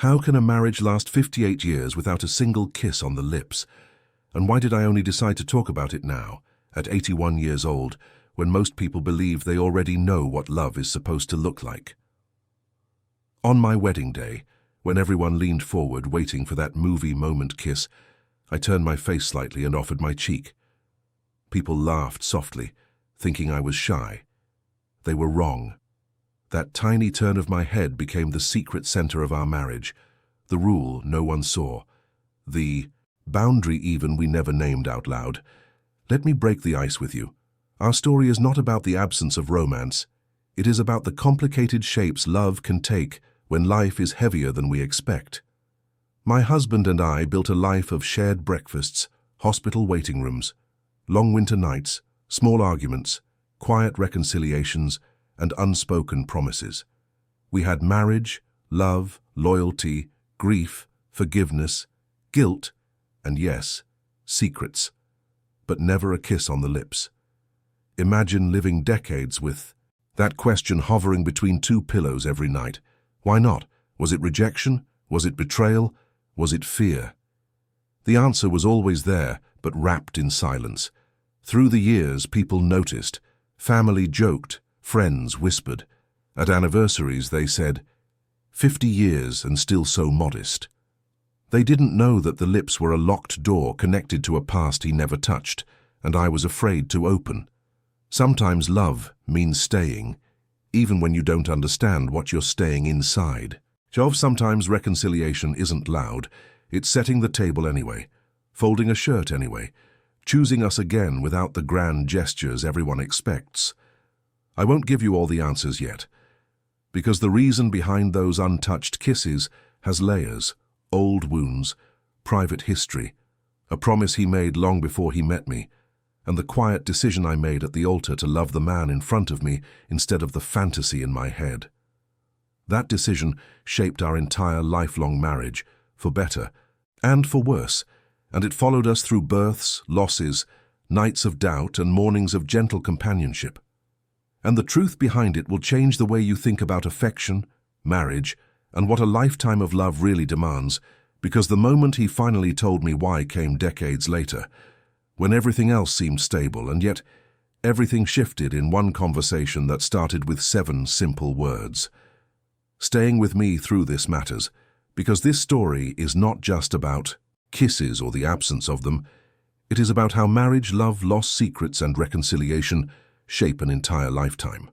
How can a marriage last 58 years without a single kiss on the lips? And why did I only decide to talk about it now, at 81 years old, when most people believe they already know what love is supposed to look like? On my wedding day, when everyone leaned forward waiting for that movie moment kiss, I turned my face slightly and offered my cheek. People laughed softly, thinking I was shy. They were wrong. That tiny turn of my head became the secret center of our marriage, the rule no one saw, the boundary even we never named out loud. Let me break the ice with you. Our story is not about the absence of romance. It is about the complicated shapes love can take when life is heavier than we expect. My husband and I built a life of shared breakfasts, hospital waiting rooms, long winter nights, small arguments, quiet reconciliations, and unspoken promises. We had marriage, love, loyalty, grief, forgiveness, guilt, and yes, secrets, but never a kiss on the lips. Imagine living decades with that question hovering between two pillows every night. Why not? Was it rejection? Was it betrayal? Was it fear? The answer was always there, but wrapped in silence. Through the years, people noticed. Family joked. Friends whispered. At anniversaries, they said, 50 years and still so modest. They didn't know that the lips were a locked door connected to a past he never touched, and I was afraid to open. Sometimes love means staying, even when you don't understand what you're staying inside. Sometimes reconciliation isn't loud. It's setting the table anyway, folding a shirt anyway, choosing us again without the grand gestures everyone expects. I won't give you all the answers yet, because the reason behind those untouched kisses has layers, old wounds, private history, a promise he made long before he met me, and the quiet decision I made at the altar to love the man in front of me instead of the fantasy in my head. That decision shaped our entire lifelong marriage, for better and for worse, and it followed us through births, losses, nights of doubt, and mornings of gentle companionship. And the truth behind it will change the way you think about affection, marriage, and what a lifetime of love really demands, because the moment he finally told me why came decades later, when everything else seemed stable, and yet everything shifted in one conversation that started with 7 simple words. Staying with me through this matters, because this story is not just about kisses or the absence of them. It is about how marriage, love, loss, secrets, and reconciliation shape an entire lifetime.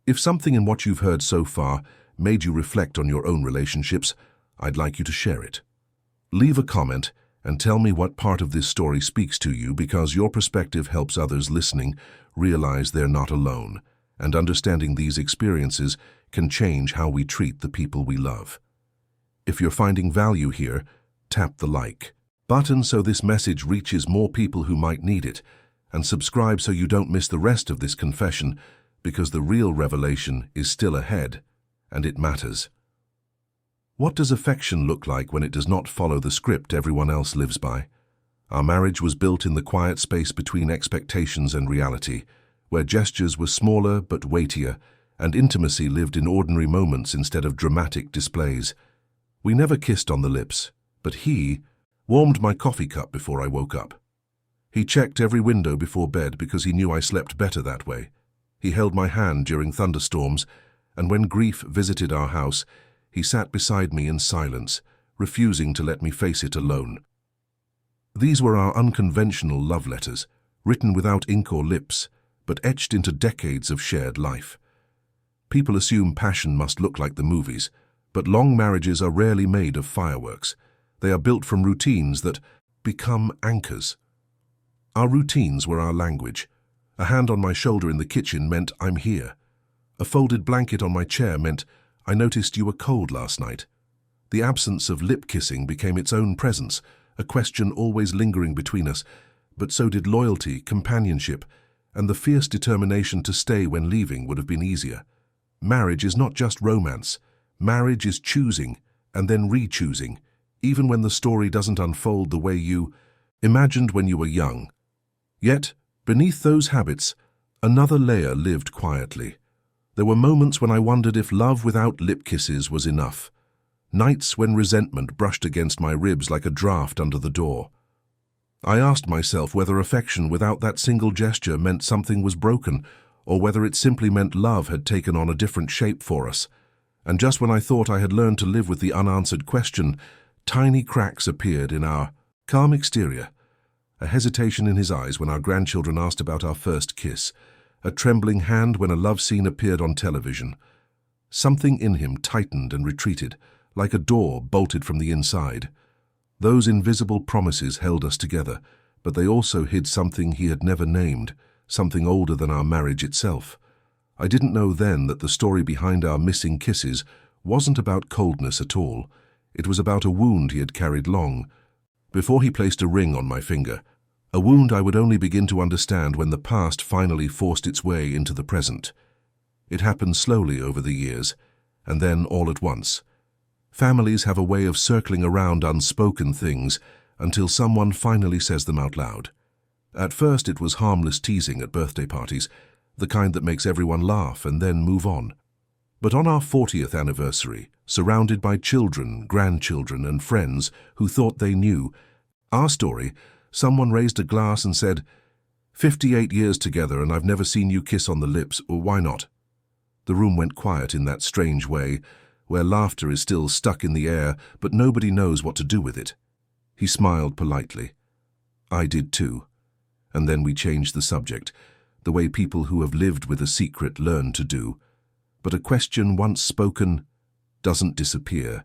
If something in what you've heard so far made you reflect on your own relationships, I'd like you to share it. Leave a comment and tell me what part of this story speaks to you, because your perspective helps others listening realize they're not alone, and understanding these experiences can change how we treat the people we love. If you're finding value here, tap the like button so this message reaches more people who might need it, and subscribe so you don't miss the rest of this confession, because the real revelation is still ahead, and it matters. What does affection look like when it does not follow the script everyone else lives by? Our marriage was built in the quiet space between expectations and reality, where gestures were smaller but weightier, and intimacy lived in ordinary moments instead of dramatic displays. We never kissed on the lips, but he warmed my coffee cup before I woke up. He checked every window before bed because he knew I slept better that way. He held my hand during thunderstorms, and when grief visited our house, he sat beside me in silence, refusing to let me face it alone. These were our unconventional love letters, written without ink or lips, but etched into decades of shared life. People assume passion must look like the movies, but long marriages are rarely made of fireworks. They are built from routines that become anchors. Our routines were our language. A hand on my shoulder in the kitchen meant I'm here. A folded blanket on my chair meant I noticed you were cold last night. The absence of lip kissing became its own presence, a question always lingering between us, but so did loyalty, companionship, and the fierce determination to stay when leaving would have been easier. Marriage is not just romance. Marriage is choosing and then re-choosing, even when the story doesn't unfold the way you imagined when you were young. Yet, beneath those habits, another layer lived quietly. There were moments when I wondered if love without lip kisses was enough. Nights when resentment brushed against my ribs like a draft under the door. I asked myself whether affection without that single gesture meant something was broken, or whether it simply meant love had taken on a different shape for us. And just when I thought I had learned to live with the unanswered question, tiny cracks appeared in our calm exterior. A hesitation in his eyes when our grandchildren asked about our first kiss, a trembling hand when a love scene appeared on television. Something in him tightened and retreated, like a door bolted from the inside. Those invisible promises held us together, but they also hid something he had never named, something older than our marriage itself. I didn't know then that the story behind our missing kisses wasn't about coldness at all. It was about a wound he had carried long, before he placed a ring on my finger, a wound I would only begin to understand when the past finally forced its way into the present. It happened slowly over the years, and then all at once. Families have a way of circling around unspoken things until someone finally says them out loud. At first it was harmless teasing at birthday parties, the kind that makes everyone laugh and then move on. But on our 40th anniversary, surrounded by children, grandchildren, and friends who thought they knew our story, someone raised a glass and said, 58 years together and I've never seen you kiss on the lips, or why not? The room went quiet in that strange way, where laughter is still stuck in the air, but nobody knows what to do with it. He smiled politely. I did too. And then we changed the subject, the way people who have lived with a secret learn to do. But a question once spoken doesn't disappear.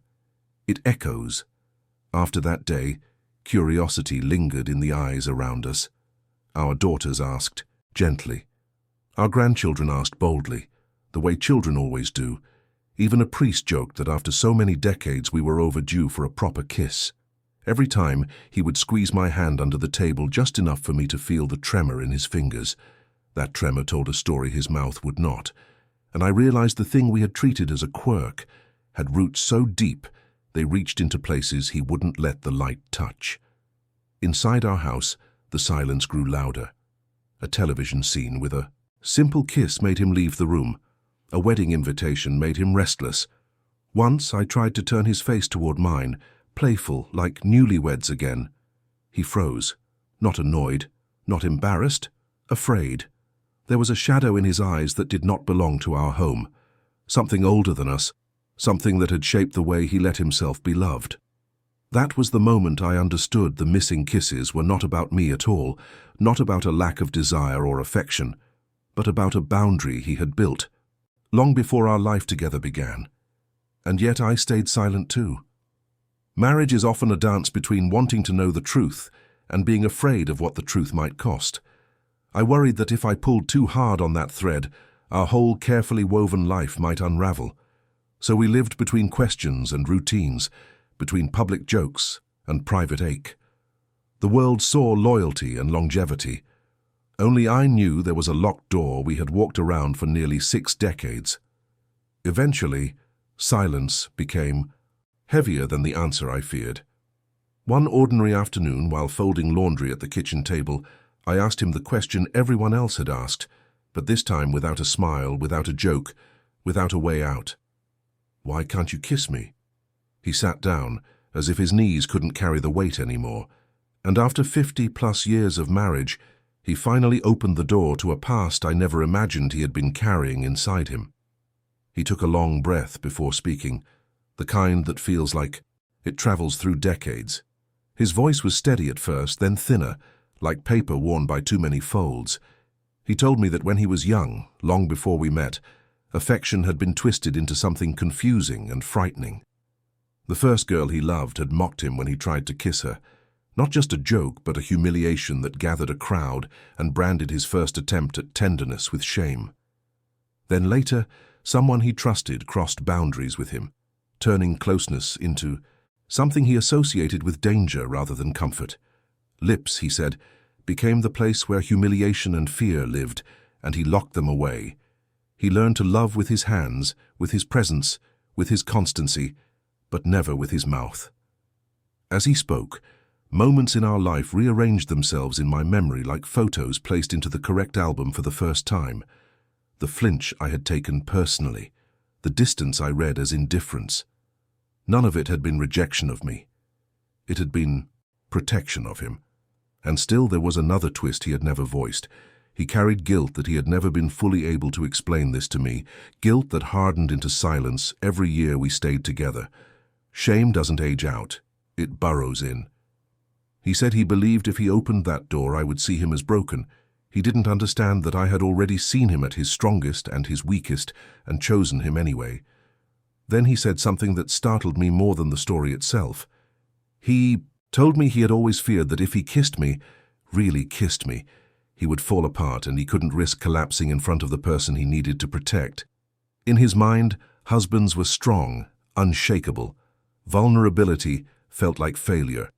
It echoes. After that day, curiosity lingered in the eyes around us. Our daughters asked, gently. Our grandchildren asked boldly, the way children always do. Even a priest joked that after so many decades we were overdue for a proper kiss. Every time, he would squeeze my hand under the table just enough for me to feel the tremor in his fingers. That tremor told a story his mouth would not, and I realized the thing we had treated as a quirk had roots so deep they reached into places he wouldn't let the light touch. Inside our house, the silence grew louder. A television scene with a simple kiss made him leave the room. A wedding invitation made him restless. Once I tried to turn his face toward mine, playful, like newlyweds again. He froze, not annoyed, not embarrassed, afraid. There was a shadow in his eyes that did not belong to our home, something older than us, something that had shaped the way he let himself be loved. That was the moment I understood the missing kisses were not about me at all, not about a lack of desire or affection, but about a boundary he had built, long before our life together began. And yet I stayed silent too. Marriage is often a dance between wanting to know the truth and being afraid of what the truth might cost. I worried that if I pulled too hard on that thread, our whole carefully woven life might unravel. So we lived between questions and routines, between public jokes and private ache. The world saw loyalty and longevity. Only I knew there was a locked door we had walked around for nearly 6 decades. Eventually, silence became heavier than the answer I feared. One ordinary afternoon, while folding laundry at the kitchen table, I asked him the question everyone else had asked, but this time without a smile, without a joke, without a way out. Why can't you kiss me? He sat down, as if his knees couldn't carry the weight anymore, and after 50+ years of marriage, he finally opened the door to a past I never imagined he had been carrying inside him. He took a long breath before speaking, the kind that feels like it travels through decades. His voice was steady at first, then thinner, like paper worn by too many folds. He told me that when he was young, long before we met, affection had been twisted into something confusing and frightening. The first girl he loved had mocked him when he tried to kiss her. Not just a joke, but a humiliation that gathered a crowd and branded his first attempt at tenderness with shame. Then later, someone he trusted crossed boundaries with him, turning closeness into something he associated with danger rather than comfort. Lips, he said, became the place where humiliation and fear lived, and he locked them away. He learned to love with his hands, with his presence, with his constancy, but never with his mouth. As he spoke, moments in our life rearranged themselves in my memory like photos placed into the correct album for the first time. The flinch I had taken personally, the distance I read as indifference. None of it had been rejection of me. It had been protection of him. And still there was another twist he had never voiced. He carried guilt that he had never been fully able to explain this to me, guilt that hardened into silence every year we stayed together. Shame doesn't age out, it burrows in. He said he believed if he opened that door I would see him as broken. He didn't understand that I had already seen him at his strongest and his weakest and chosen him anyway. Then he said something that startled me more than the story itself. He told me he had always feared that if he kissed me, really kissed me, he would fall apart and he couldn't risk collapsing in front of the person he needed to protect. In his mind, husbands were strong, unshakable. Vulnerability felt like failure.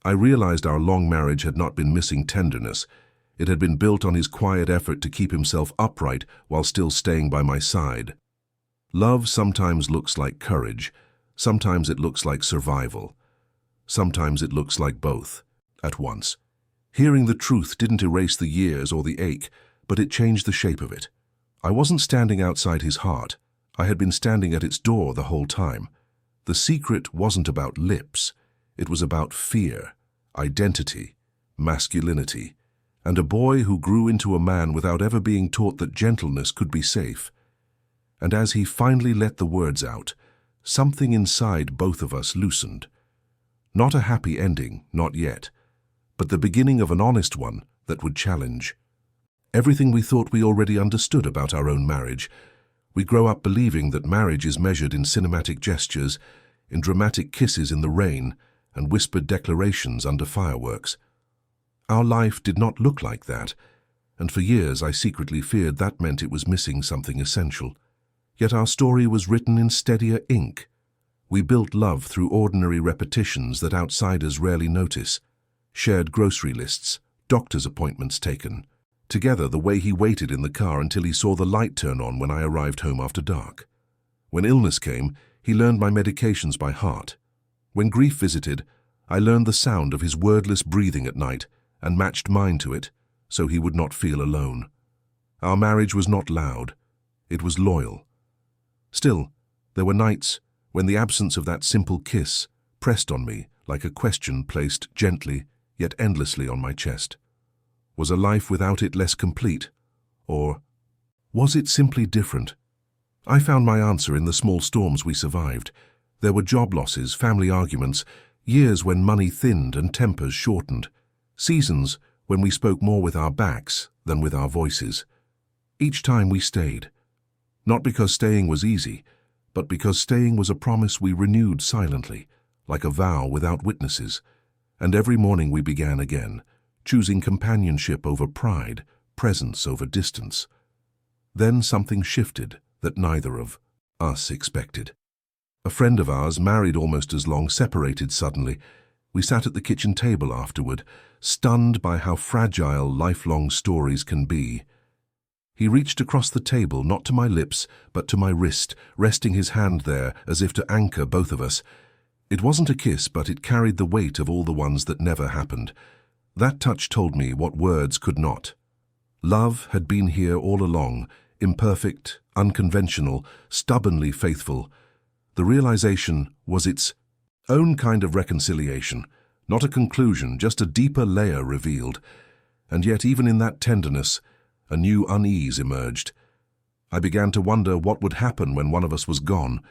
I realized our long marriage had not been missing tenderness. It had been built on his quiet effort to keep himself upright while still staying by my side. Love sometimes looks like courage. Sometimes it looks like survival. Sometimes it looks like both, at once. Hearing the truth didn't erase the years or the ache, but it changed the shape of it. I wasn't standing outside his heart. I had been standing at its door the whole time. The secret wasn't about lips. It was about fear, identity, masculinity, and a boy who grew into a man without ever being taught that gentleness could be safe. And as he finally let the words out, something inside both of us loosened. Not a happy ending, not yet, but the beginning of an honest one that would challenge everything we thought we already understood about our own marriage. We grow up believing that marriage is measured in cinematic gestures, in dramatic kisses in the rain, and whispered declarations under fireworks. Our life did not look like that, and for years I secretly feared that meant it was missing something essential. Yet our story was written in steadier ink. We built love through ordinary repetitions that outsiders rarely notice. Shared grocery lists, doctor's appointments taken. Together, the way he waited in the car until he saw the light turn on when I arrived home after dark. When illness came, he learned my medications by heart. When grief visited, I learned the sound of his wordless breathing at night and matched mine to it so he would not feel alone. Our marriage was not loud. It was loyal. Still, there were nights when the absence of that simple kiss pressed on me like a question placed gently yet endlessly on my chest. Was a life without it less complete? Or was it simply different? I found my answer in the small storms we survived. There were job losses, family arguments, years when money thinned and tempers shortened, seasons when we spoke more with our backs than with our voices. Each time we stayed. Not because staying was easy, but because staying was a promise we renewed silently, like a vow without witnesses. And every morning we began again, choosing companionship over pride, presence over distance. Then something shifted that neither of us expected. A friend of ours, married almost as long, separated suddenly. We sat at the kitchen table afterward, stunned by how fragile lifelong stories can be. He reached across the table, not to my lips, but to my wrist, resting his hand there as if to anchor both of us. It wasn't a kiss, but it carried the weight of all the ones that never happened. That touch told me what words could not. Love had been here all along, imperfect, unconventional, stubbornly faithful. The realization was its own kind of reconciliation, not a conclusion, just a deeper layer revealed. And yet even in that tenderness, a new unease emerged. I began to wonder what would happen when one of us was gone,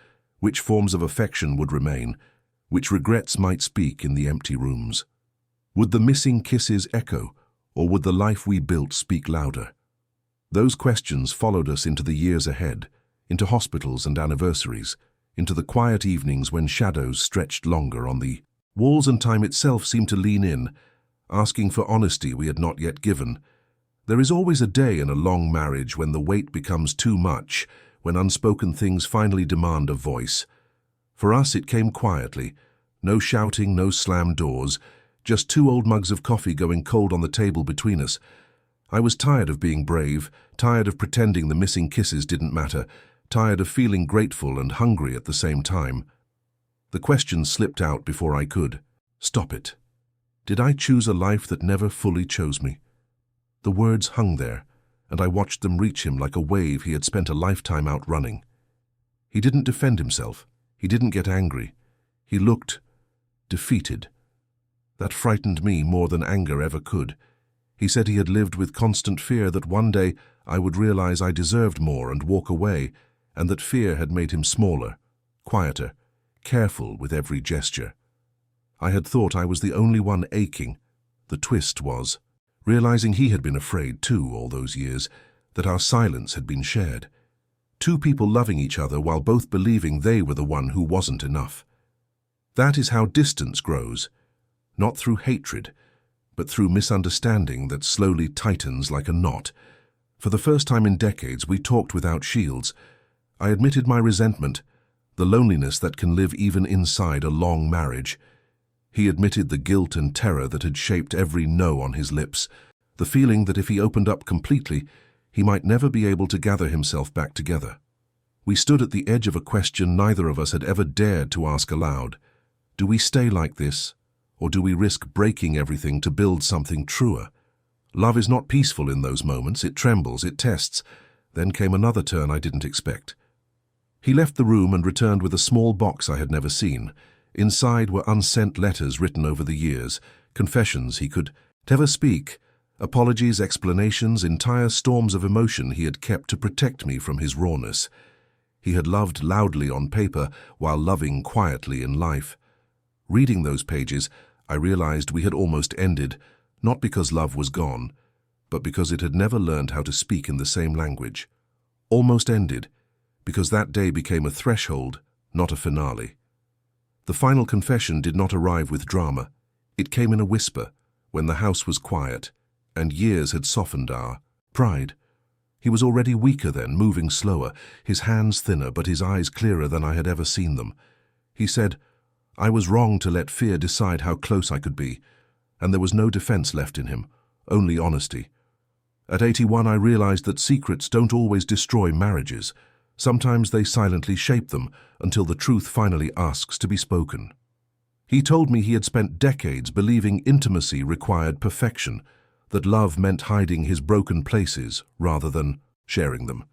which forms of affection would remain, which regrets might speak in the empty rooms. Would the missing kisses echo, or would the life we built speak louder? Those questions followed us into the years ahead, into hospitals and anniversaries, into the quiet evenings when shadows stretched longer on the walls and time itself seemed to lean in, asking for honesty we had not yet given. There is always a day in a long marriage when the weight becomes too much, when unspoken things finally demand a voice. For us it came quietly, no shouting, no slammed doors, just 2 old mugs of coffee going cold on the table between us. I was tired of being brave, tired of pretending the missing kisses didn't matter, tired of feeling grateful and hungry at the same time. The question slipped out before I could stop it. Did I choose a life that never fully chose me? The words hung there, and I watched them reach him like a wave he had spent a lifetime outrunning. He didn't defend himself. He didn't get angry. He looked defeated. That frightened me more than anger ever could. He said he had lived with constant fear that one day I would realize I deserved more and walk away, and that fear had made him smaller, quieter, careful with every gesture. I had thought I was the only one aching. The twist was, realizing he had been afraid too all those years, that our silence had been shared. Two people loving each other while both believing they were the one who wasn't enough. That is how distance grows, not through hatred, but through misunderstanding that slowly tightens like a knot. For the first time in decades, we talked without shields. I admitted my resentment, the loneliness that can live even inside a long marriage. He admitted the guilt and terror that had shaped every no on his lips, the feeling that if he opened up completely, he might never be able to gather himself back together. We stood at the edge of a question neither of us had ever dared to ask aloud. Do we stay like this, or do we risk breaking everything to build something truer? Love is not peaceful in those moments. It trembles, it tests. Then came another turn I didn't expect. He left the room and returned with a small box I had never seen. Inside were unsent letters written over the years, confessions he could never speak, apologies, explanations, entire storms of emotion he had kept to protect me from his rawness. He had loved loudly on paper while loving quietly in life. Reading those pages, I realized we had almost ended, not because love was gone, but because it had never learned how to speak in the same language. Almost ended, because that day became a threshold, not a finale. The final confession did not arrive with drama. It came in a whisper, when the house was quiet, and years had softened our pride. He was already weaker then, moving slower, his hands thinner but his eyes clearer than I had ever seen them. He said, I was wrong to let fear decide how close I could be, and there was no defense left in him, only honesty. At 81, I realized that secrets don't always destroy marriages. Sometimes they silently shape them until the truth finally asks to be spoken. He told me he had spent decades believing intimacy required perfection, that love meant hiding his broken places rather than sharing them.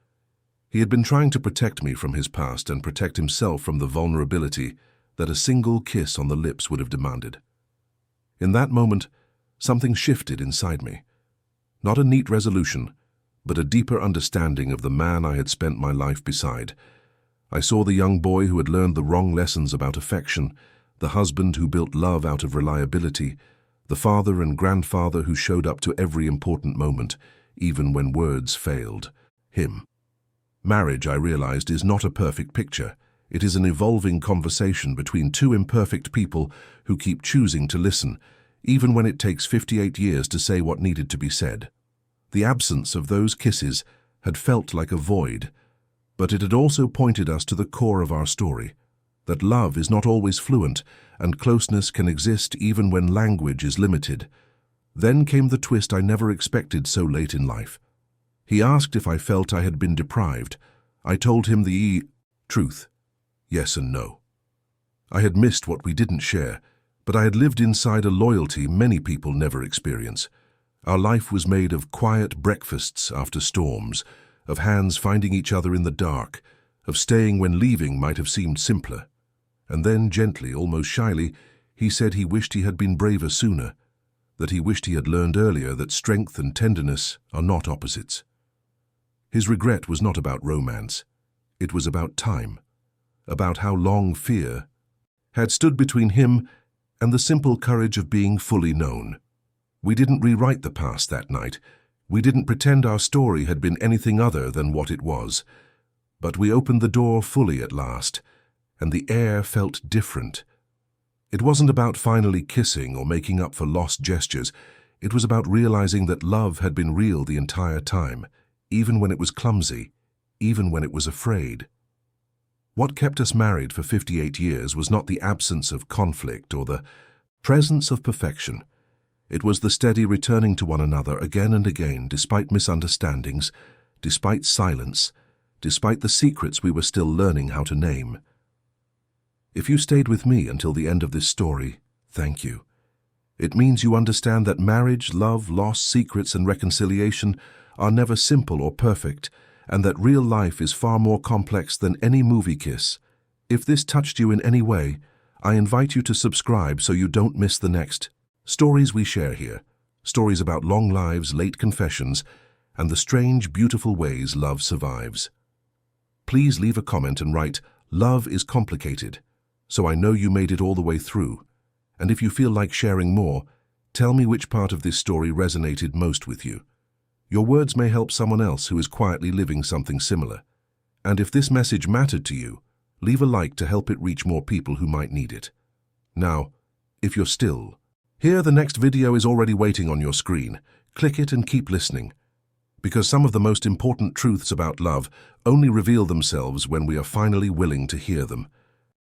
He had been trying to protect me from his past and protect himself from the vulnerability that a single kiss on the lips would have demanded. In that moment, something shifted inside me. Not a neat resolution, but a deeper understanding of the man I had spent my life beside. I saw the young boy who had learned the wrong lessons about affection, the husband who built love out of reliability, the father and grandfather who showed up to every important moment, even when words failed. Him. Marriage, I realized, is not a perfect picture. It is an evolving conversation between two imperfect people who keep choosing to listen, even when it takes 58 years to say what needed to be said. The absence of those kisses had felt like a void, but it had also pointed us to the core of our story, that love is not always fluent and closeness can exist even when language is limited. Then came the twist I never expected so late in life. He asked if I felt I had been deprived. I told him the truth, yes and no. I had missed what we didn't share, but I had lived inside a loyalty many people never experience. Our life was made of quiet breakfasts after storms, of hands finding each other in the dark, of staying when leaving might have seemed simpler. And then, gently, almost shyly, he said he wished he had been braver sooner, that he wished he had learned earlier that strength and tenderness are not opposites. His regret was not about romance. It was about time, about how long fear had stood between him and the simple courage of being fully known. We didn't rewrite the past that night. We didn't pretend our story had been anything other than what it was. But we opened the door fully at last, and the air felt different. It wasn't about finally kissing or making up for lost gestures. It was about realizing that love had been real the entire time, even when it was clumsy, even when it was afraid. What kept us married for 58 years was not the absence of conflict or the presence of perfection. It was the steady returning to one another again and again, despite misunderstandings, despite silence, despite the secrets we were still learning how to name. If you stayed with me until the end of this story, thank you. It means you understand that marriage, love, loss, secrets, and reconciliation are never simple or perfect, and that real life is far more complex than any movie kiss. If this touched you in any way, I invite you to subscribe so you don't miss the next stories we share here. Stories about long lives, late confessions, and the strange, beautiful ways love survives. Please leave a comment and write, "Love is complicated," so I know you made it all the way through. And if you feel like sharing more, tell me which part of this story resonated most with you. Your words may help someone else who is quietly living something similar. And if this message mattered to you, leave a like to help it reach more people who might need it. Now, if you're still here, the next video is already waiting on your screen. Click it and keep listening. Because some of the most important truths about love only reveal themselves when we are finally willing to hear them.